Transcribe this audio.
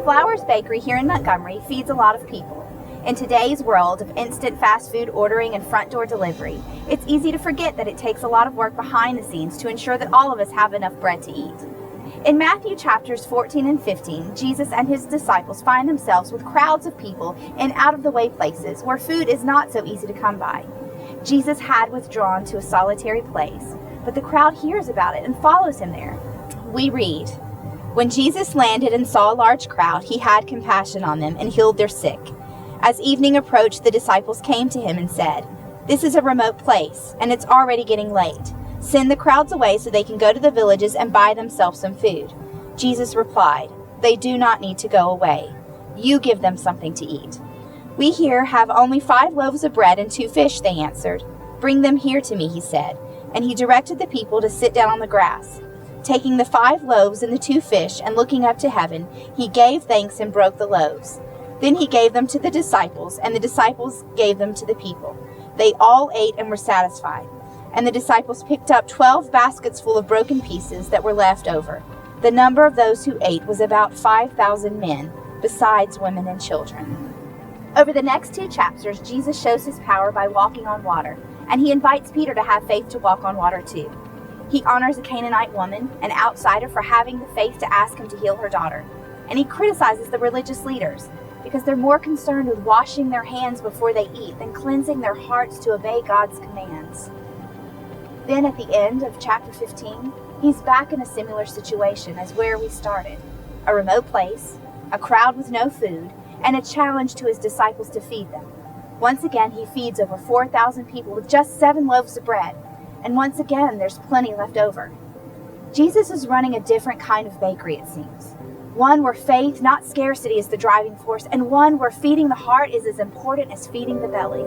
Flowers Bakery here in Montgomery feeds a lot of people. In today's world of instant fast food ordering and front door delivery, it's easy to forget that it takes a lot of work behind the scenes to ensure that all of us have enough bread to eat. In Matthew chapters 14 and 15, Jesus and his disciples find themselves with crowds of people in out-of-the-way places where food is not so easy to come by. Jesus had withdrawn to a solitary place, but the crowd hears about it and follows him there. We read, "When Jesus landed and saw a large crowd, he had compassion on them and healed their sick. As evening approached, the disciples came to him and said, 'This is a remote place, and it's already getting late. Send the crowds away so they can go to the villages and buy themselves some food.' Jesus replied, 'They do not need to go away. You give them something to eat.' 'We here have only 5 loaves of bread and 2 fish,' they answered. 'Bring them here to me,' he said, and he directed the people to sit down on the grass. Taking the 5 loaves and the 2 fish and looking up to heaven, he gave thanks and broke the loaves. Then he gave them to the disciples, and the disciples gave them to the people. They all ate and were satisfied. And the disciples picked up 12 baskets full of broken pieces that were left over. The number of those who ate was about 5,000 men, besides women and children." Over the next 2 chapters, Jesus shows his power by walking on water, and he invites Peter to have faith to walk on water too. He honors a Canaanite woman, an outsider, for having the faith to ask him to heal her daughter. And he criticizes the religious leaders because they're more concerned with washing their hands before they eat than cleansing their hearts to obey God's commands. Then at the end of chapter 15, he's back in a similar situation as where we started. A remote place, a crowd with no food, and a challenge to his disciples to feed them. Once again, he feeds over 4,000 people with just 7 loaves of bread. And once again, there's plenty left over. Jesus is running a different kind of bakery, it seems. One where faith, not scarcity, is the driving force, and one where feeding the heart is as important as feeding the belly.